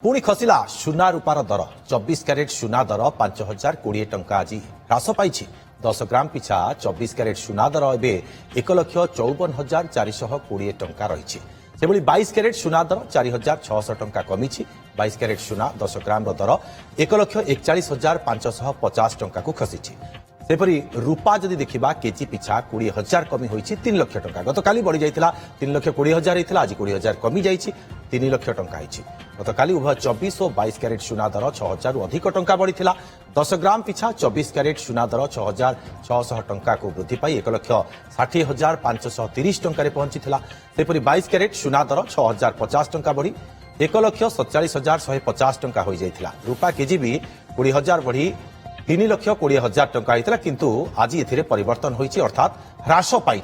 पुणी खसला सुना रूपार दर 24 क्यारेट सुना दर 5020 टंका आज ह्रास पाई 10 ग्राम पिछा 24 क्यारेट सुना दर एवं 1,54,420 टंका रही। 22 क्यारेट सुना दर 4,600 टंका कमी। 22 क्यारेट सुना 10 ग्राम दर 1,41,550 टंका को खसी। सेपरी रूपा जदि देखा केजी पिछा 20,000 कमी होती 3 लाख टंका। गतकाली बढ़ी जाता 3,20,000 होता आज 20,000 कमी जा 3 लाख टंका। गतकाली उभय 24 और 22 क्यारेट सुना दर 6,000 रु अधिक टंका बढ़ी। 10 ग्राम पिछा 24 क्यारेट सुना दर 6,600 टंका को वृद्धि पाई 1,60,530 टंका पहुंची। सेपरी 22 क्यारेट सुना दर 6,050 टंका बढ़ी 1,47,150 टंका हो जाता। रूपा केजी भी 20,000 बढ़ी 3,20,000 टंका होता, किंतु आज ए परिवर्तन होती अर्थात ह्रास पाई।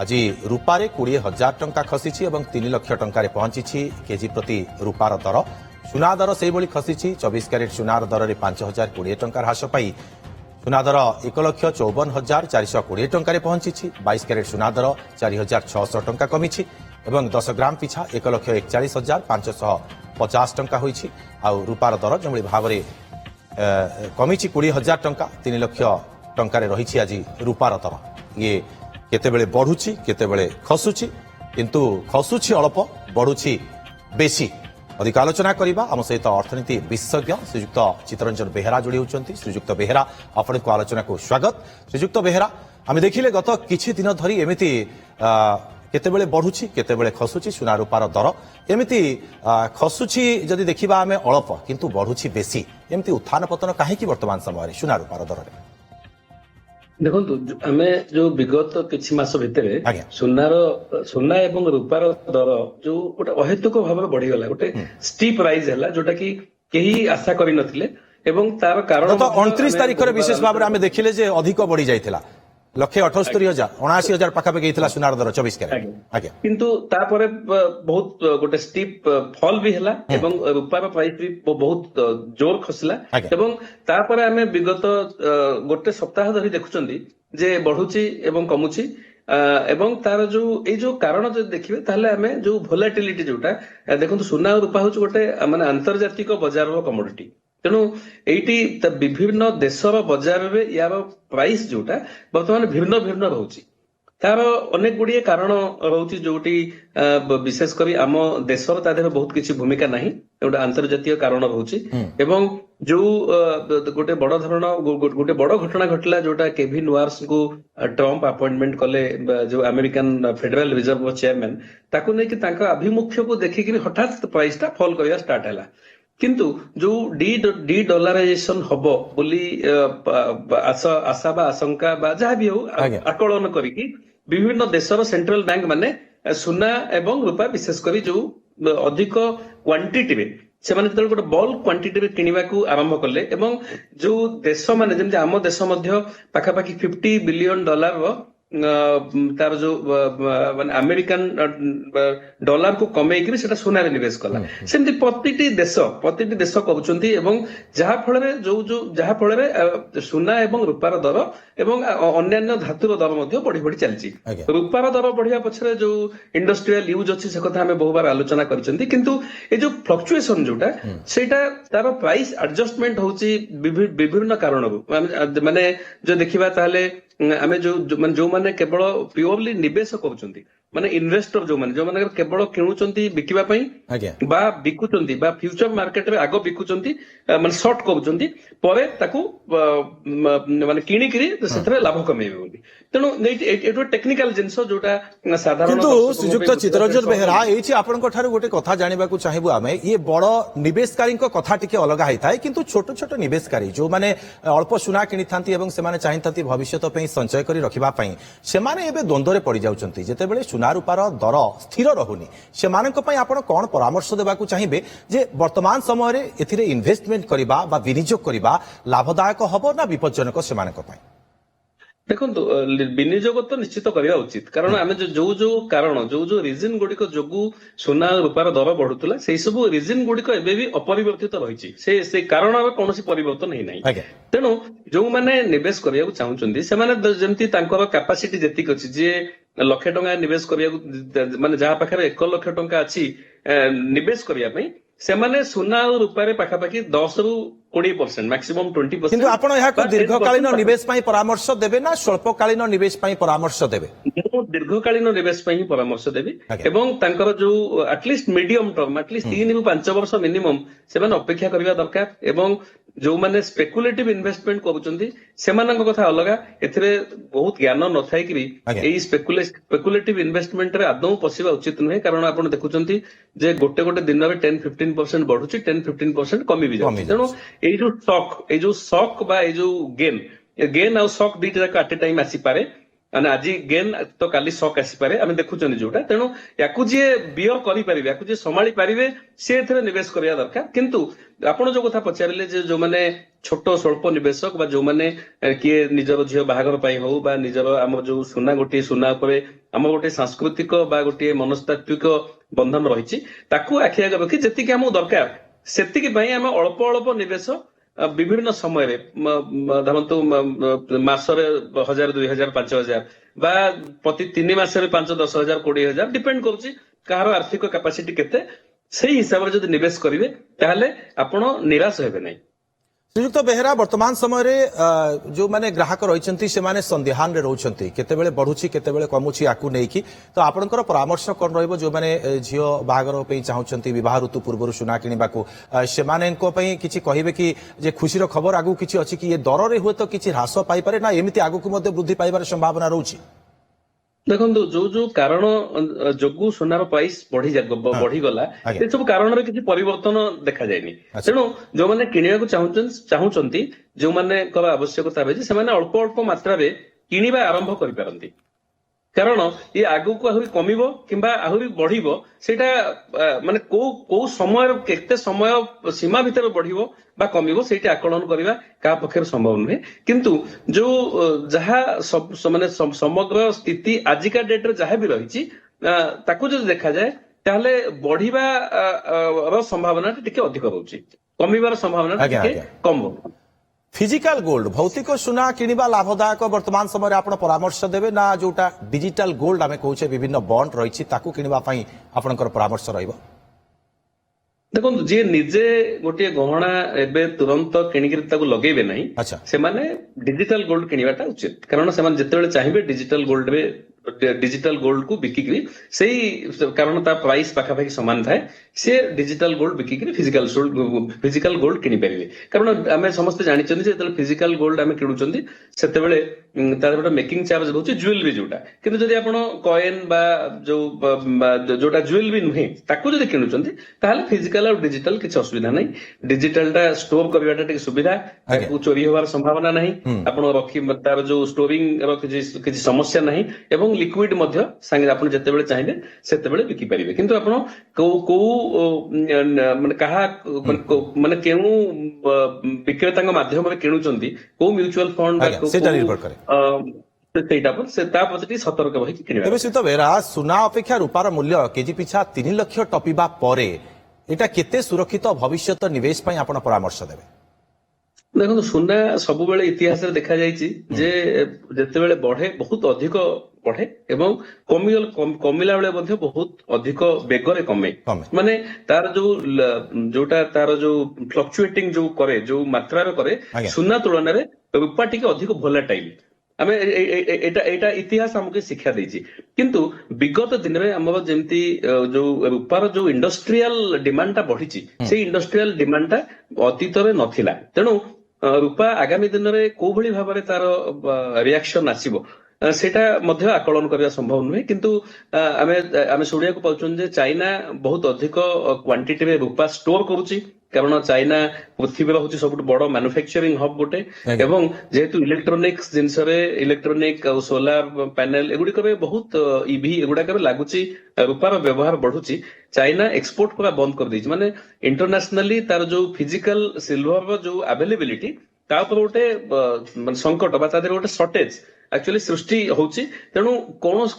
आज रूपारे 20,000 टंका खसी और 3 लाख टंका पहुंची केजी प्रति रूपार दर। सुना दर से खसी 24 क्यारेट सुनार दर में 5,020 टंका ह्रास पाई सुना दर 1,54,420 टंका पहुंची। 22 क्यारेट सुना दर 4,600 टंका कमी और 10 ग्राम पिछा 1,41,550 टंका होती। रूपार दर जो भाव में कमी 20,000 टंका 3 लाख टंका रही। आज रूपार दर ये केतेबेले बढ़ुची केतेबेले खसुची, किंतु खसुची अल्प बढ़ुची बेसी। अधिक आलोचना करबा आम सहित अर्थनीति विशेषज्ञ श्रीजुक्त चित्तरंजन बेहेरा जोड़ी होती। श्रीजुक्त बेहेरा आपण को आलोचना को स्वागत। श्रीजुक्त बेहेरा आम देखिले गत किछि दिन धरी एमिति केतेबेले बढ़ुची केतेबेले खसुची सुना रूपार दर एमिति खसुची जदि देखिबा आमे अल्प किंतु बढ़ुची बेसी एमिति उत्थान पतन काहेकि वर्तमान समय सुना रूपार दर रे देखो आमे जो विगत किछि मास भितरे सुना एवं रूपार दर जो गोटे अहेतुक भाव बढ़ी गला गोटे स्टीप राइज हैला जोटा कि केही आशा करि नथिले एवं तार कारण तो 29 तारिख रे विशेष भाव रे आमे देखिले जे अधिक बढ़ी जाइथिला 1,78,000 पाखापाखि सुनार दर 24 क्यारेट किंतु तापरे बहुत गोटे स्टीप फॉल भी हैला एवं रूपार प्राइस भी बहुत जोर खसला एवं तापरे आमे विगत गोटे सप्ताह धरि देखुचंदी जे बढ़ुची एवं कमुची एवं तार जो ए जो कारण जो देखिबे ताले आमे जो वोलेटिलिटी जोटा देखंतु सुना और रूपा होच गोटे माने अंतर्जातिक बाजार रो कमोडिटी। तेणु एटी विभिन्न देशर बजार में यार प्राइस जोटा बर्तमान भिन्न भिन्न रोची तार अनेक गुड़िए कारण रोची जोटी विशेषकर आम देशर ता देहर बहुत किसी भूमिका नहीं गोटे अंतर्जातीय कारण रोची एवं जो गोटे बड़ धरण गोटे बड़ घटना घटला जोटा केविन वार्स को ट्रम्प अपॉइंटमेंट कले जो अमेरिकन फेडरल रिजर्व चेयरमैन ताकू नहीं कि तांका अभिमुख्य को देखिक हठात प्राइस टा फॉल करिया स्टार्ट हैला। किंतु जो डी डॉलराइजेशन हबो बोली आशा बा आशंका बा जहाँ भी हो आकलन करिकी विभिन्न देशर सेंट्रल बैंक माने सुना एवं रूपा विशेष करी जो अधिक क्वांटिटी में से माने जतल गोटे बल्क क्वांटिटी में किनिबा को आरंभ कले एवं जो देश माने जेमति आम देश मध्य पाखापाखि $50 बिलियन तार जो माने अमेरिकन डॉलर को कमे सेटा सुनारे निवेश कला सेमती प्रतिटी देश कहउचंती एवं जहा फଳରେ जहा फଳରେ सुना एवं रूपार दर एवं अन्यान्य धातुर दर मध्ये बढ़ी बढ़ी चलची। रूपार दर बढ़िया पछरे जो इंडस्ट्रियल यूज अछि से कथा हमें बहु बार आलोचना करचंती, किंतु ए जो फ्लक्चुएशन जोटा सेटा तार प्राइस एडजस्टमेंट होची विभिन्न कारणरू माने जो देखिबा ताले आमे जो माने केवल प्योरली निवेश करूचंती माने इन्वेस्टर जो माने केवल किणुचंती बिकिबा पई बा बिकुचंती बा फ्यूचर मार्केट रे आगो बिकुचंती माने शॉर्ट करूचंती परे ताकू माने किणी करी सेथरे लाभ कमेबे बोली। तेणु एटो टेक्निकल जिंस जोटा साधारण किंतु श्रीजुक्त चित्तरंजन बेहेरा एछि आपन को ठारू गोटे कथा जानिबा को चाहिबो आमे ये बड़ निवेशकारी को कथा टिके अलग हाई थाए, किंतु छोट छोट निवेशकारी जो माने अल्प सुना किनी थांती एवं से माने चाहिथांती भविष्यत पे संचय करी रखिबा पई से माने एबे द्वंद्व पड़ जाउचंती जेतेबेले सुना रूपार दर स्थिर रहुनी से मानक पई आपण कोन परामर्श देबा को चाहिबे जे वर्तमान समय रे एथिरे इन्वेस्टमेंट करिबा बा विनियोग करिबा लाभदायक हबो ना विपज्जनक से मानक पई? देखो विनियोग तो निश्चित करवा उचित कारण आम जो कारण जो रिजन गुड़िक जो सुना रूपार दर बढ़ुला से सब रिजन गुड़िक एवं अपरिवर्तित रही से कारण कौन परिवर्तन ही ना। तेणु जो मैंने निवेश करने चाहते से कैपासीटी जी अच्छी ଲକ୍ଷେ ଟଙ୍କା ନିବେଶ କରିବାକୁ ମାନେ ଯାହା ପାଖରେ 1 ଲକ୍ଷ ଟଙ୍କା ଅଛି ନିବେଶ କରିବା ପାଇଁ ସେମାନେ ସୁନା ଆଉ ରୂପାରେ ପାଖାପାଖି 10 ରୁ 20% ମ୍ୟାକ୍ସିମମ୍ 20%। କିନ୍ତୁ ଆପଣ ଏହାକୁ ଦୀର୍ଘକାଳୀନ ନିବେଶ ପାଇଁ ପରାମର୍ଶ ଦେବେ ନା ସ୍ୱଳ୍ପକାଳୀନ ନିବେଶ ପାଇଁ ପରାମର୍ଶ ଦେବେ? ମୁଁ ଦୀର୍ଘକାଳୀନ ନିବେଶ ପାଇଁ ହିଁ ପରାମର୍ଶ ଦେବି ଆଜ୍ଞା। ଏବଂ ତାଙ୍କର ଯୋଉ ଆଟଲିଷ୍ଟ ମିଡିୟମ ଟର୍ମ ଆଟଲିଷ୍ଟ 3 ରୁ 5 ବର୍ଷ ମିନିମମ୍ ସେମାନେ ଅପେକ୍ଷା କରିବା ଦରକାର ଏବଂ ଯୋଉମାନେ ସ୍ପେକୁଲେଟିଭ ଇନଭେଷ୍ଟମେଣ୍ଟ କରୁଛନ୍ତି ସେମାନଙ୍କ କଥା ଅଲଗା, ଏଥିରେ ବହୁତ ଜ୍ଞାନ ନଥାଇକି ବି ଆଜ୍ଞା। ଏଇ ସ୍ପେକୁଲେଟିଭ ଇନଭେଷ୍ଟମେଣ୍ଟରେ ଆଦୌ ପଶିବା ଉଚିତ ନୁହେଁ, କାରଣ ଆପଣ ଦେଖୁଛନ୍ତି ଯେ ଗୋଟେ ଦିନରେ 10-15% ବଢୁଛି, 10-15% କମି ବି ଯାଉଛି। ତେଣୁ ଏଇ ଯୋଉ ସକ୍ ବା ଏଇ ଯୋଉ ଗେନ୍ ଆଉ ସକ୍ ଦିଟା ଯାକ ଆଟ୍ ଏ ଟାଇମ୍ ଆସିପାରେ, ମାନେ ଆଜି ଗେନ୍ ତ କାଲି ସକ୍ ଆସିପାରେ, ଆମେ ଦେଖୁଛନ୍ତି ଯୋଉଟା। ତେଣୁ ୟାକୁ ଯିଏ ବିୟର କରିପାରିବେ, ୟାକୁ ଯିଏ ସମ୍ଭାଳି ପାରିବେ, ସେ ଏଥିରେ ନିବେଶ କରିବା ଦରକାର। କିନ୍ତୁ ଆପଣ ଯୋଉ କଥା ପଚାରିଲେ ଯେ ଯୋଉମାନେ ଛୋଟ ସ୍ୱଳ୍ପ ନିବେଶକ ବା ଯୋଉମାନେ କିଏ ନିଜର ଝିଅ ବାହାଘର ପାଇଁ ହଉ ବା ନିଜର ଆମର ଯୋଉ ସୁନା ଉପରେ ଆମର ଗୋଟେ ସାଂସ୍କୃତିକ ବା ଗୋଟିଏ ମନସ୍ତାତ୍ତ୍ୱିକ ବନ୍ଧନ ରହିଛି, ତାକୁ ଆଖି ଆଗରେ ରଖି ଯେତିକି ଆମକୁ ଦରକାର ସେତିକି ପାଇଁ ଆମେ ଅଳ୍ପ ଅଳ୍ପ ନିବେଶ ବିଭିନ୍ନ ସମୟରେ ଧରନ୍ତୁ ମାସରେ 1000, 2000, 5000 ବା ପ୍ରତି 3 ମାସରେ 5, 10,000, 20,000 ଡିପେଣ୍ଡ କରୁଛି କାହାର ଆର୍ଥିକ କାପାସିଟି କେତେ, ସେଇ ହିସାବରେ ଯଦି ନିବେଶ କରିବେ ତାହେଲେ ଆପଣ ନିରାଶ ହେବେ ନାହିଁ। ଶ୍ରୀଯୁକ୍ତ ବେହେରା, ବର୍ତ୍ତମାନ ସମୟରେ ଯୋଉମାନେ ଗ୍ରାହକ ରହିଛନ୍ତି ସେମାନେ ସନ୍ଦିହାନରେ ରହୁଛନ୍ତି, କେତେବେଳେ ବଢୁଛି କେତେବେଳେ କମୁଛି ଆକୁ ନେଇକି। ତ ଆପଣଙ୍କର ପରାମର୍ଶ କଣ ରହିବ ଯୋଉମାନେ ଝିଅ ବାହାଘର ପାଇଁ ଚାହୁଁଛନ୍ତି ବିବାହ ଋତୁ ପୂର୍ବରୁ ସୁନା କିଣିବାକୁ, ସେମାନଙ୍କ ପାଇଁ କିଛି କହିବେ କି ଯେ ଖୁସିର ଖବର ଆଗକୁ କିଛି ଅଛି କି ଏ ଦରରେ ହୁଏତ କିଛି ହ୍ରାସ ପାଇପାରେ ନା ଏମିତି ଆଗକୁ ମଧ୍ୟ ବୃଦ୍ଧି ପାଇବାର ସମ୍ଭାବନା ରହୁଛି? ଦେଖନ୍ତୁ ଯୋଉ କାରଣ ଯୋଗୁ ସୁନାର ପ୍ରାଇସ୍ ବଢିଗଲା ଆଜ୍ଞା। ଏସବୁ କାରଣରେ କିଛି ପରିବର୍ତ୍ତନ ଦେଖାଯାଇନି। ତେଣୁ ଯୋଉମାନେ କିଣିବାକୁ ଚାହୁଁଛନ୍ତି ଯୋଉମାନଙ୍କର ଆବଶ୍ୟକତା ରହିଛି ସେମାନେ ଅଳ୍ପ ଅଳ୍ପ ମାତ୍ରାରେ କିଣିବା ଆରମ୍ଭ କରିପାରନ୍ତି, କାରଣ ଇଏ ଆଗକୁ ଆହୁରି କମିବ କିମ୍ବା ଆହୁରି ବଢିବ ସେଇଟା ମାନେ କୋଉ ସମୟ କେତେ ସମୟ ସୀମା ଭିତରେ ବଢିବ ବା କମିବ ସେଇଟା ଆକଳନ କରିବା କାହା ପକ୍ଷରେ ସମ୍ଭବ ନୁହେଁ। କିନ୍ତୁ ଯୋଉ ଯାହା ମାନେ ସମଗ୍ର ସ୍ଥିତି ଆଜିକା ଡେଟରେ ଯାହା ବି ରହିଛି ତାକୁ ଯଦି ଦେଖାଯାଏ ତାହେଲେ ବଢିବା ର ସମ୍ଭାବନା ଟିକେ ଅଧିକ ରହୁଛି, କମିବାର ସମ୍ଭାବନା ଟିକେ କମ ରହୁଛି। फिजिकल गोल्ड भौतिक सुना किनिबा लाभदायक वर्तमान समय आपण परामर्श देबे ना जोटा डिजिटल गोल्ड आमे कहूचे विभिन्न बॉन्ड रहिछि ताकू किनिबा पई आपनकर परामर्श रहइबो? देखो जी निजे गोटे गहना एबे तुरंत किणिकी ताकू लगेबे नहीं, सेमाने डिजिटल गोल्ड किनिबाटा उचित, कारण सेमाने जेतेबेले चाहिबे डिजिटल गोल्ड को बिकिकरी सेही कारण ता प्राइस पाखापाखि समान थाए, से डिजिटल गोल्ड बिकिकरी फिजिकल गोल्ड किनि परिबे। कारण आमे समस्त जानिचंदी जे जेतेबेले फिजिकल गोल्ड आमे किणुचंदी सेतेबेले तार गोटे मेकिंग चार्ज होची ज्वेलरी जोटा, किंतु जदि आपण कॉइन बा जोटा ज्वेलरी नुहे ताकू जदि किणुचंदी ताहाले फिजिकल और डिजिटल किछि असुविधा नहीं। डिजिटलटा स्टोर करबाटा टिके सुविधा, ताकू चोरी होवार संभावना नहीं, आपण रखि तार जो स्टोरिंग रो किछि समस्या नहीं एवं लिक्विड मध्य संगे आपण जेतेबेले चाहिबे सेतेबेले बिकि परिबे। किंतु आपण को माने कहा माने केउ विक्रेताଙ୍କ माध्यमରେ କିଣୁଛନ୍ତି କୋଉ ମ୍ୟୁଚୁଆଲ ଫଣ୍ଡ ସେଟା ନିର୍ଭର କରେ ସେଇଟା पर से ता प्रति सतर्क होई किनिबा। ଏବେ ଶ୍ରୀଯୁକ୍ତ ବେହେରା, ସୁନା ଅପେକ୍ଷା ରୂପାର ମୂଲ୍ୟ କେଜି ପିଛା 3 ଲକ୍ଷ ଟପିବା ପରେ ଏଟା କେତେ ସୁରକ୍ଷିତ ଭବିଷ୍ୟତ ନିବେଶ ପାଇଁ ଆପଣ ପରାମର୍ଶ ଦେବେ? ଦେଖନ୍ତୁ ସୁନା ସବୁବେଳେ ଇତିହାସରେ ଦେଖାଯାଇଛି ଯେ ଯେତେବେଳେ ବଢେ ବହୁତ ଅଧିକ ବଢେ ଏବଂ କମିଲା ବେଳେ ମଧ୍ୟ ବହୁତ ଅଧିକ ବେଗରେ କମେ। ମାନେ ତାର ଯୋଉଟା ତାର ଯୋଉ ଫ୍ଲକ୍ଚୁଏଟିଂ ଯୋଉ କରେ ଯୋଉ ମାତ୍ରାରେ କରେ ସୁନା ତୁଳନାରେ ରୂପା ଟିକେ ଅଧିକ ଭୋଲାଟାଇଲ। ଆମେ ଏଇଟା ଇତିହାସ ଆମକୁ ଶିକ୍ଷା ଦେଇଛି। କିନ୍ତୁ ବିଗତ ଦିନରେ ଆମର ଯେମିତି ଯୋଉ ରୂପାର ଯୋଉ ଇଣ୍ଡଷ୍ଟ୍ରିଆଲ ଡିମାଣ୍ଡଟା ବଢିଛି ସେଇ ଇଣ୍ଡଷ୍ଟ୍ରିଆଲ ଡିମାଣ୍ଡଟା ଅତୀତରେ ନଥିଲା। ତେଣୁ ରୂପା ଆଗାମୀ ଦିନରେ କୋଉ ଭଳି ଭାବରେ ତାର ରିଆକ୍ସନ ଆସିବ ସେଟା ମଧ୍ୟ ଆକଳନ କରିବା ସମ୍ଭବ ନୁହେଁ। କିନ୍ତୁ ଆମେ ଶୁଣିବାକୁ ପାଉଛନ୍ତି ଯେ ଚାଇନା ବହୁତ ଅଧିକ କ୍ୱାଣ୍ଟିଟିରେ ରୂପା ଷ୍ଟୋର କରୁଛି, କାରଣ ଚାଇନା ପୃଥିବୀର ହଉଛି ସବୁଠୁ ବଡ ମାନୁଫ୍ୟାକ୍ଚରିଂ ହବ ଗୋଟେ, ଏବଂ ଯେହେତୁ ଇଲେକ୍ଟ୍ରୋନିକ୍ସ ଜିନିଷରେ ଇଲେକ୍ଟ୍ରୋନିକ ଆଉ ସୋଲାର ପ୍ୟାନେଲ ଏଗୁଡିକରେ ବହୁତ ଇଭି ଏଗୁଡାକରେ ଲାଗୁଛି ରୂପାର ବ୍ୟବହାର ବଢୁଛି, ଚାଇନା ଏକ୍ସପୋର୍ଟ ପୁରା ବନ୍ଦ କରିଦେଇଛି। ମାନେ ଇଣ୍ଟରନ୍ୟାସନାଲି ତାର ଯୋଉ ଫିଜିକାଲ ସିଲଭରର ଯୋଉ ଆଭେଲେବିଲିଟି ତା ଉପରେ ଗୋଟେ ମାନେ ସଙ୍କଟ ବା ତା ଦେହରେ ଗୋଟେ ସର୍ଟେଜ ଆକ୍ଚୁଆଲି ସୃଷ୍ଟି ହଉଛି। ତେଣୁ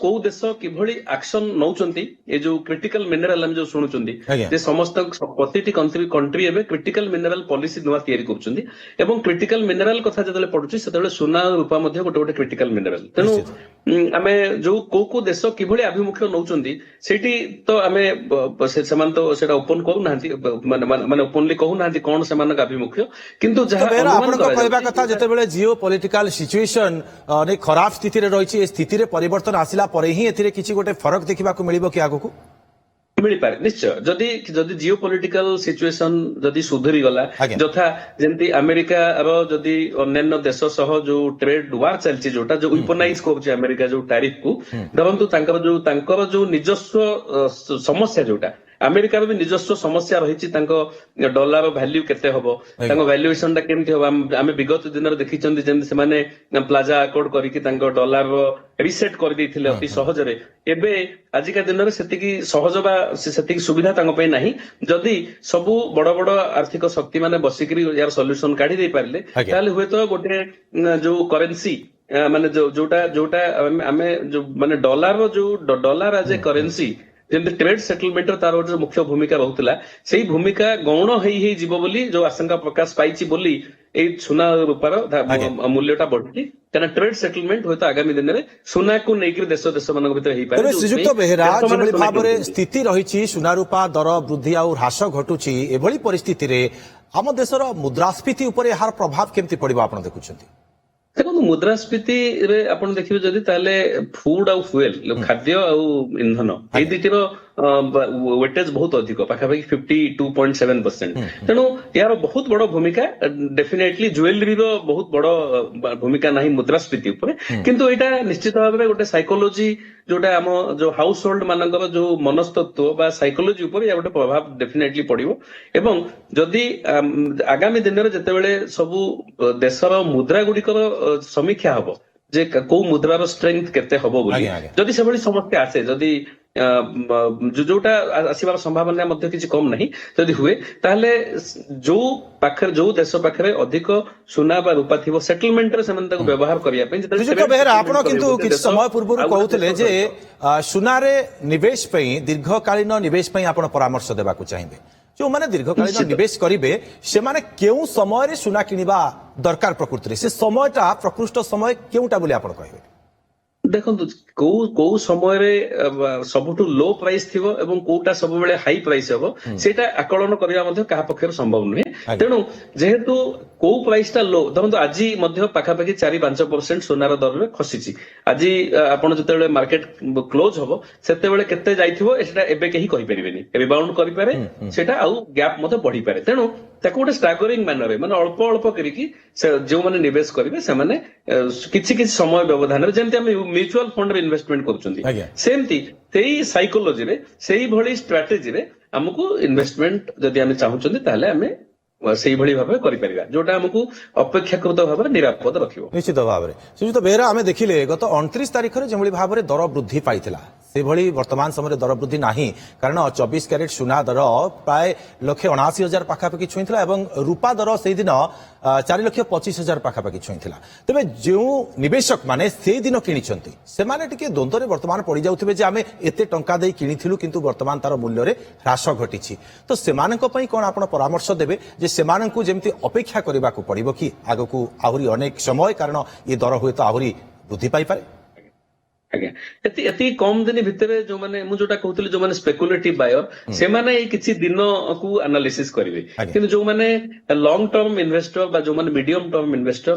କୋଉ ଦେଶ କିଭଳି ଆକ୍ସନ ନଉଛନ୍ତି, ଏ ଯୋଉ କ୍ରିଟିକାଲ ମିନେରାଲ ଆମେ ଯୋଉ ଶୁଣୁଛନ୍ତି ଆଜ୍ଞା। ଯେ ସମସ୍ତ ପ୍ରତିଟି କଣ୍ଟ୍ରି ଏବେ କ୍ରିଟିକାଲ ମିନେରାଲ ପଲିସି ନୂଆ ତିଆରି କରୁଛନ୍ତି ଏବଂ କ୍ରିଟିକାଲ ମିନେରାଲ କଥା ଯେତେବେଳେ ପଡୁଛି ସେତେବେଳେ ସୁନା ରୂପା ମଧ୍ୟ ଗୋଟେ ଗୋଟେ କ୍ରିଟିକାଲ ମିନେରାଲ। ତେଣୁ ନିଶ୍ଚିତ। ଆମେ ଯୋଉ କୋଉ ଦେଶ କିଭଳି ଆଭିମୁଖ୍ୟ ନଉଛନ୍ତି ସେଇଠି ତ ଆମେ ସେମାନେ ତ ସେଇଟା ଓପନ କରୁନାହାନ୍ତି, ମାନେ ଓପନଲି କହୁନାହାନ୍ତି କଣ ସେମାନଙ୍କ ଆଭିମୁଖ୍ୟ, କିନ୍ତୁ ଯାହା ବେହେରା ଅନୁମାନ ଆପଣଙ୍କ କହିବା କଥା କରାଯାଉଛି ଯେତେବେଳେ ଜିଓ ପଲିଟିକାଲ ସିଚୁଏସନ ଅନେକ ଖରାପ ସ୍ଥିତିରେ ରହିଛି, ଏ ସ୍ଥିତିରେ ପରିବର୍ତ୍ତନ ଆସିଲା ପରେ ହିଁ ଏଥିରେ କିଛି ଗୋଟେ ଫରକ ଦେଖିବାକୁ ମିଳିବ କି ଆଗକୁ? ମିଳିପାରେ ନିଶ୍ଚୟ। ଯଦି ଜିଓ ପଲିଟିକାଲ ସିଚୁଏସନ ଯଦି ସୁଧୁରି ଗଲା, ଆଜ୍ଞା। ଯଥା ଯେମିତି ଆମେରିକାର ଯଦି ଅନ୍ୟାନ୍ୟ ଦେଶ ସହ ଯୋଉ ଟ୍ରେଡ ୱାର ଚାଲିଛି, ଯୋଉଟା ଯୋଉ ୱିପନାଇଜ କରୁଛି ଆମେରିକା ଯୋଉ ଟାରିଫ କୁ, ଧରନ୍ତୁ ତାଙ୍କର ଯୋଉ ନିଜସ୍ୱ ସମସ୍ୟା ଯୋଉଟା ଆମେରିକାର ବି ନିଜସ୍ୱ ସମସ୍ୟା ରହିଛି, ତାଙ୍କ ଡଲାର ଭ୍ୟାଲ୍ୟୁ କେତେ ହବ, ତାଙ୍କ ଭ୍ୟାଲୁଏସନ ଟା କେମିତି ହବ। ଆମେ ବିଗତ ଦିନରେ ଦେଖିଛନ୍ତି ଯେମିତି ସେମାନେ ପ୍ଲାଜା ଆକର୍ଡ କରିକି ତାଙ୍କ ଡଲାର ରିସେଟ କରିଦେଇଥିଲେ ଅତି ସହଜରେ। ଏବେ ଆଜିକା ଦିନରେ ସେତିକି ସହଜ ବା ସେତିକି ସୁବିଧା ତାଙ୍କ ପାଇଁ ନାହିଁ। ଯଦି ସବୁ ବଡ ବଡ ଆର୍ଥିକ ଶକ୍ତି ମାନେ ବସିକିରି ୟାର ସଲ୍ୟୁସନ କାଢି ଦେଇ ପାରିଲେ, ଆଜ୍ଞା। ତାହେଲେ ହୁଏତ ଗୋଟେ ଯୋଉ କରେନ୍ସି ମାନେ ଯୋଉଟା ଆମେ ଯୋଉ ମାନେ ଡଲାର ଯୋଉ ଡଲାର ଆଜ ଏ କରେନ୍ସି ଯେମିତି ଟ୍ରେଡ ସେଟଲମେଣ୍ଟର ତାର ଗୋଟେ ମୁଖ୍ୟ ଭୂମିକା ରହୁଥିଲା, ସେଇ ଭୂମିକା ଗୌଣ ହେଇ ଯିବ ବୋଲି ଯୋଉ ଆଶଙ୍କା ପ୍ରକାଶ ପାଇଛି ବୋଲି ଏଇ ସୁନା ରୂପାର ଆଜ୍ଞା। ମୂଲ୍ୟଟା ବଢୁଛି। କାରଣ ଟ୍ରେଡ ସେଟଲମେଣ୍ଟ ହୁଏତ ଆଗାମୀ ଦିନରେ ସୁନାକୁ ନେଇକି ଦେଶ ମାନଙ୍କ ଭିତରେ ହେଇପାରେ। ତେବେ ଶ୍ରୀଯୁକ୍ତ ବେହେରା, ଦେଶମାନେ ଯେଭଳି ସୁନା ଭାବରେ କିଣୁଛନ୍ତି। ସ୍ଥିତି ରହିଛି, ସୁନା ରୂପା ଦର ବୃଦ୍ଧି ଆଉ ହ୍ରାସ ଘଟୁଛି, ଏଭଳି ପରିସ୍ଥିତିରେ ଆମ ଦେଶର ମୁଦ୍ରାସ୍ଫୀତି ଉପରେ ଏହାର ପ୍ରଭାବ କେମିତି ପଡିବ ଆପଣ ଦେଖୁଛନ୍ତି? ଦେଖନ୍ତୁ ମୁଦ୍ରାସ୍ଫୀତିରେ ଆପଣ ଦେଖିବେ ଯଦି, ତାହେଲେ ଫୁଡ ଆଉ ଫୁଏଲ, ଖାଦ୍ୟ ଆଉ ଇନ୍ଧନ, ଏଇ ଦୁଇଟିର ୱେଟେଜ ବହୁତ ଅଧିକ, ପାଖାପାଖି 52.7%। ତେଣୁ ଏହାର ବହୁତ ବଡ ଭୂମିକା ଡେଫିନେଟଲି ଜୁଏଲାରୀର ବହୁତ ବଡ ଭୂମିକା ନାହିଁ ମୁଦ୍ରାସ୍ଫୀତି ଉପରେ, କିନ୍ତୁ ଏଇଟା ନିଶ୍ଚିତ ଭାବରେ ଗୋଟେ ସାଇକୋଲୋଜି, ଯୋଉଟା ଆମ ଯୋଉ ହାଉସ ହୋଲ୍ଡ ମାନଙ୍କର ଯୋଉ ମନସ୍ତତ୍ଵ ବା ସାଇକୋଲୋଜି ଉପରେ ଏହା ଗୋଟେ ପ୍ରଭାବ ଡେଫିନେଟଲି ପଡିବ। ଏବଂ ଯଦି ଆଗାମୀ ଦିନରେ ଯେତେବେଳେ ସବୁ ଦେଶର ମୁଦ୍ରା ଗୁଡିକର ସମୀକ୍ଷା ହବ ଯେ କୋଉ ମୁଦ୍ରାର ଷ୍ଟ୍ରେଂଥ କେତେ ହବ ବୋଲି, ଆଜ୍ଞା, ଆଜ୍ଞା। ଯଦି ସେଭଳି ସମସ୍ୟା ଆସେ, ଯଦି ଯୋଉଟା ଆସିବାର ସମ୍ଭାବନା ମଧ୍ୟ କିଛି କମ ନାହିଁ, ଯଦି ହୁଏ, ତାହେଲେ ଯୋଉ ଦେଶ ପାଖରେ ଅଧିକ ସୁନା ବା ରୂପା ଥିବ, ସେଟଲମେଣ୍ଟରେ ସେମାନେ ତାକୁ ବ୍ୟବହାର କରିବା ପାଇଁ ଶ୍ରୀଯୁକ୍ତ ବେହେରା, ଆପଣ କିନ୍ତୁ କିଛି ସମୟ ପୂର୍ବରୁ କହୁଥିଲେ ଯେ ସୁନାରେ ନିବେଶ ପାଇଁ, ଦୀର୍ଘକାଳୀନ ନିବେଶ ପାଇଁ ଆପଣ ପରାମର୍ଶ ଦେବାକୁ ଚାହିଁବେ। ଯେଉଁମାନେ ଦୀର୍ଘକାଳୀନ ନିଶ୍ଚିତ। ନିବେଶ କରିବେ ସେମାନେ କେଉଁ ସମୟରେ ସୁନା କିଣିବା ଦରକାର, ପ୍ରକୃତିରେ ସେ ସମୟଟା ପ୍ରକୃଷ୍ଟ ସମୟ କେଉଁଟା ବୋଲି ଆପଣ କହିବେ? ଦେଖନ୍ତୁ କୋଉ ସମୟରେ ସବୁଠୁ ଲୋ ପ୍ରାଇସ୍ ଥିବ ଏବଂ କୋଉଟା ସବୁବେଳେ ହାଇ ପ୍ରାଇସ୍ ହବ, ସେଇଟା ଆକଳନ କରିବା ମଧ୍ୟ କାହା ପକ୍ଷରେ ସମ୍ଭବ ନୁହେଁ। ଆଜ୍ଞା। ତେଣୁ ଯେହେତୁ କୋଉ ପ୍ରାଇସ୍ ଟା ଲୋ, ଧରନ୍ତୁ ଆଜି ମଧ୍ୟ ପାଖାପାଖି 4-5% ସୁନାର ଦରରେ ଖସିଛି। ଆଜି ଆପଣ ଯେତେବେଳେ ମାର୍କେଟ କ୍ଲୋଜ ହବ, ସେତେବେଳେ କେତେ ଯାଇଥିବ ସେଟା ଏବେ କେହି କହିପାରିବେନି। ରିବାଉଣ୍ଡ କରିପାରେ, ସେଟା ଆଉ ଗ୍ୟାପ ମଧ୍ୟ ବଢିପାରେ। ତେଣୁ ତାକୁ ଗୋଟେ ଷ୍ଟାଗରିଂ ମାନରେ, ମାନେ ଅଳ୍ପ ଅଳ୍ପ କରିକି ଯୋଉମାନେ ନିବେଶ କରିବେ ସେମାନେ କିଛି କିଛି ସମୟ ବ୍ୟବଧାନରେ, ଯେମିତି ଆମେ ମ୍ୟୁଚୁଆଲ ଫଣ୍ଡରେ ଇନଭେଷ୍ଟମେଣ୍ଟ କରୁଛନ୍ତି, ଆଜ୍ଞା। ସେମିତି ସେଇ ସାଇକୋଲୋଜିରେ, ସେଇଭଳି ଷ୍ଟ୍ରାଟେଜିରେ ଆମକୁ ଇନଭେଷ୍ଟମେଣ୍ଟ ଯଦି ଆମେ ଚାହୁଁଛନ୍ତି, ତାହେଲେ ଆମେ ସେଇଭଳି ଭାବରେ କରିପାରିବା, ଯୋଉଟା ଆମକୁ ଅପେକ୍ଷାକୃତ ଭାବରେ ନିରାପଦ ରଖିବ। ନିଶ୍ଚିତ ଭାବରେ ଶ୍ରୀଯୁକ୍ତ ବେହେରା, ଆମେ ଦେଖିଲେ ଗତ 29 ତାରିଖରେ ଯେଭଳି ଭାବରେ ଦର ବୃଦ୍ଧି ପାଇଥିଲା, ସେଭଳି ବର୍ତ୍ତମାନ ସମୟରେ ଦର ବୃଦ୍ଧି ନାହିଁ। କାରଣ 24 କ୍ୟାରେଟ ସୁନା ଦର ପ୍ରାୟ 1,79,000 ପାଖାପାଖି ଛୁଇଁଥିଲା ଏବଂ ରୂପା ଦର ସେଇଦିନ 4,25,000 ପାଖାପାଖି ଛୁଇଁଥିଲା। ତେବେ ଯେଉଁ ନିବେଶକ ମାନେ ସେଇଦିନ କିଣିଛନ୍ତି, ସେମାନେ ଟିକେ ଦ୍ୱନ୍ଦ୍ୱରେ ବର୍ତ୍ତମାନ ପଡ଼ିଯାଉଥିବେ ଯେ ଆମେ ଏତେ ଟଙ୍କା ଦେଇ କିଣିଥିଲୁ କିନ୍ତୁ ବର୍ତ୍ତମାନ ତାର ମୂଲ୍ୟରେ ହ୍ରାସ ଘଟିଛି। ତ ସେମାନଙ୍କ ପାଇଁ କ'ଣ ଆପଣ ପରାମର୍ଶ ଦେବେ ଯେ ସେମାନଙ୍କୁ ଯେମିତି ଅପେକ୍ଷା କରିବାକୁ ପଡ଼ିବ କି ଆଗକୁ ଆହୁରି ଅନେକ ସମୟ, କାରଣ ଏ ଦର ହୁଏତ ଆହୁରି ବୃଦ୍ଧି ପାଇପାରେ? ଆଜ୍ଞା, ଏତିକି କମ ଦିନ ଭିତରେ ଯୋଉମାନେ, ମୁଁ ଯୋଉଟା କହୁଥିଲି, ଯୋଉମାନେ ସ୍ପେକୁଲେଟିଭ ବାୟର, ସେମାନେ ଏଇ କିଛି ଦିନକୁ ଆନାଲିସିସ କରିବେ। ଆଜ୍ଞା। କିନ୍ତୁ ଯୋଉମାନେ ଲଙ୍ଗ ଟର୍ମ ଇନଭେଷ୍ଟର ବା ଯୋଉମାନେ medium term investor,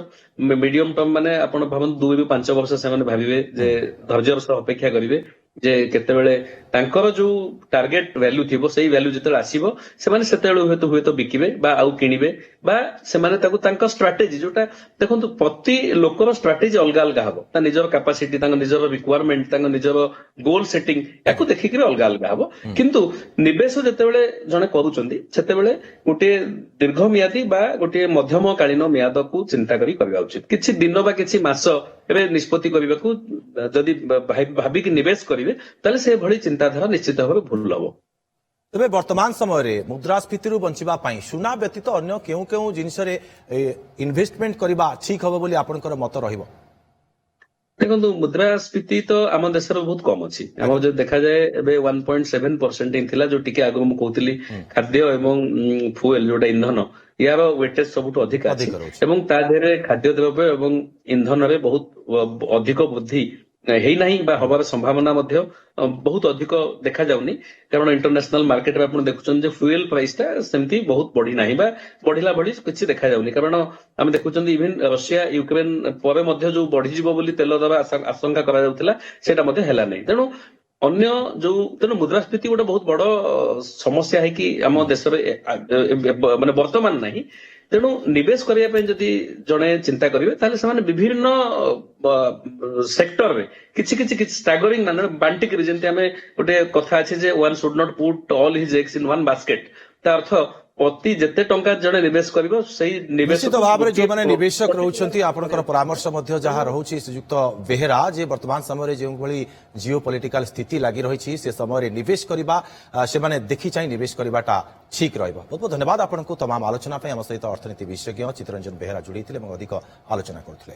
medium term ମାନେ ଆପଣ ଭାବନ୍ତୁ 2ରୁ 5 ବର୍ଷ ସେମାନେ ଭାବିବେ ଯେ ଧୈର୍ଯ୍ୟର ସହ ଅପେକ୍ଷା କରିବେ ଯେ କେତେବେଳେ ତାଙ୍କର ଯୋଉ ଟାର୍ଗେଟ ଭ୍ୟାଲ୍ୟୁ ଥିବ, ସେଇ ଭ୍ୟାଲ୍ୟୁ ଯେତେବେଳେ ଆସିବ, ସେମାନେ ସେତେବେଳେ ହୁଏତ ବିକିବେ ବା ଆଉ କିଣିବେ, ବା ସେମାନେ ତାକୁ ତାଙ୍କ ଷ୍ଟ୍ରାଟେଜି, ଯୋଉଟା ଦେଖନ୍ତୁ ପ୍ରତି ଲୋକର ଷ୍ଟ୍ରାଟେଜି ଅଲଗା ଅଲଗା ହବ, ତା ନିଜର କାପାସିଟି, ତାଙ୍କ ନିଜର ରିକ୍ୱାରମେଣ୍ଟ, ତାଙ୍କ ନିଜର ଗୋଲ ସେଟିଂ, ୟାକୁ ଦେଖିକିରି ଅଲଗା ଅଲଗା ହବ। କିନ୍ତୁ ନିବେଶ ଯେତେବେଳେ ଜଣେ କରୁଛନ୍ତି, ସେତେବେଳେ ଗୋଟିଏ ଦୀର୍ଘମିଆଦୀ ବା ଗୋଟିଏ ମଧ୍ୟମ କାଳୀନ ମିଆଦକୁ ଚିନ୍ତା କରି କରିବା ଉଚିତ। କିଛି ଦିନ ବା କିଛି ମାସ ଏବେ ନିଷ୍ପତ୍ତି କରିବାକୁ ଯଦି ଭାବିକି ନିବେଶ କରିବେ, ତାହେଲେ ସେଭଳି ଚିନ୍ତାଧାରା ନିଶ୍ଚିତ ଭାବରେ ଭୁଲ ହବ। ତେବେ ବର୍ତ୍ତମାନ ସମୟରେ ମୁଦ୍ରାସ୍ଫୀତିରୁ ବଞ୍ଚିବା ପାଇଁ ସୁନା ବ୍ୟତୀତ ଅନ୍ୟ କେଉଁ କେଉଁ ଜିନିଷରେ ଇନଭେଷ୍ଟମେଣ୍ଟ କରିବା ଠିକ୍ ହେବ ବୋଲି ଆପଣଙ୍କର ମତ ରହିବ? ଦେଖନ୍ତୁ ମୁଦ୍ରାସ୍ଫୀତି ତ ଆମ ଦେଶରେ ବହୁତ କମ ଅଛି। ଆମର ଯଦି ଦେଖାଯାଏ ଏବେ 1.7% ହିଁ ଥିଲା, ଯୋଉ ଟିକେ ଆଗରୁ ମୁଁ କହୁଥିଲି ଖାଦ୍ୟ ଏବଂ ଫୁଏଲ ଯୋଉଟା ଇନ୍ଧନ, ୟାର ୱେଟେଜ ସବୁଠୁ ଅଧିକ ଅଛି ଅଧିକ ରହୁଛି। ଏବଂ ତା ଦେହରେ ଖାଦ୍ୟ ଦ୍ରବ୍ୟ ଏବଂ ଇନ୍ଧନରେ ବହୁତ ଅଧିକ ବୃଦ୍ଧି ହେଇନାହିଁ ବା ହବାର ସମ୍ଭାବନା ମଧ୍ୟ ବହୁତ ଅଧିକ ଦେଖାଯାଉନି, କାରଣ ଇଣ୍ଟରନ୍ୟାସନାଲ ମାର୍କେଟରେ ଆପଣ ଦେଖୁଛନ୍ତି ଯେ ଫୁଏଲ ପ୍ରାଇସ ଟା ସେମିତି ବହୁତ ବଢି ନାହିଁ ବା ବଢିଲା ଭଳି କିଛି ଦେଖାଯାଉନି। କାରଣ ଆମେ ଦେଖୁଛନ୍ତି ଇଭେନ ରଷିଆ ୟୁକ୍ରେନ ପରେ ମଧ୍ୟ ଯୋଉ ବଢିଯିବ ବୋଲି ତେଲ ଦର ଆଶଙ୍କା କରାଯାଉଥିଲା ସେଇଟା ମଧ୍ୟ ହେଲା ନାହିଁ। ତେଣୁ ଅନ୍ୟ ତେଣୁ ମୁଦ୍ରାସ୍ଫୀତି ଗୋଟେ ବହୁତ ବଡ ସମସ୍ୟା ହେଇକି ଆମ ଦେଶରେ ମାନେ ବର୍ତ୍ତମାନ ନାହିଁ। ତେଣୁ ନିବେଶ କରିବା ପାଇଁ ଯଦି ଜଣେ ଚିନ୍ତା କରିବେ ତାହେଲେ ସେମାନେ ବିଭିନ୍ନ ସେକ୍ଟରରେ କିଛି ଷ୍ଟାଗରିଂ ମାନେ ବାଣ୍ଟିକିରି, ଯେମିତି ଆମେ ଗୋଟେ କଥା ଅଛି ଯେ one should not put all his eggs in one basket, ତା ଅର୍ଥ ପ୍ରତି ଯେତେ ଟଙ୍କା ଜଣେ ନିବେଶ କରିବ ସେଇ ନିଶ୍ଚିତ ଭାବରେ ଯେଉଁମାନେ ନିବେଶକ ରହୁଛନ୍ତି ଆପଣଙ୍କର ପରାମର୍ଶ ମଧ୍ୟ ଯାହା ରହୁଛି ଶ୍ରୀଯୁକ୍ତ ବେହେରା, ଯେ ବର୍ତ୍ତମାନ ସମୟରେ ଯେଉଁଭଳି ଜିଓ ପଲିଟିକାଲ ସ୍ଥିତି ଲାଗି ରହିଛି ସେ ସମୟରେ ନିବେଶ କରିବା, ସେମାନେ ଦେଖି ଚାହିଁ ନିବେଶ କରିବାଟା ଠିକ୍ ରହିବ। ବହୁତ ବହୁତ ଧନ୍ୟବାଦ ଆପଣଙ୍କୁ ତମାମ ଆଲୋଚନା ପାଇଁ। ଆମ ସହିତ ଅର୍ଥନୀତି ବିଶେଷଜ୍ଞ ଚିତ୍ତରଞ୍ଜନ ବେହେରା ଯୋଡ଼ିଥିଲେ ଏବଂ ଅଧିକ ଆଲୋଚନା କରୁଥିଲେ।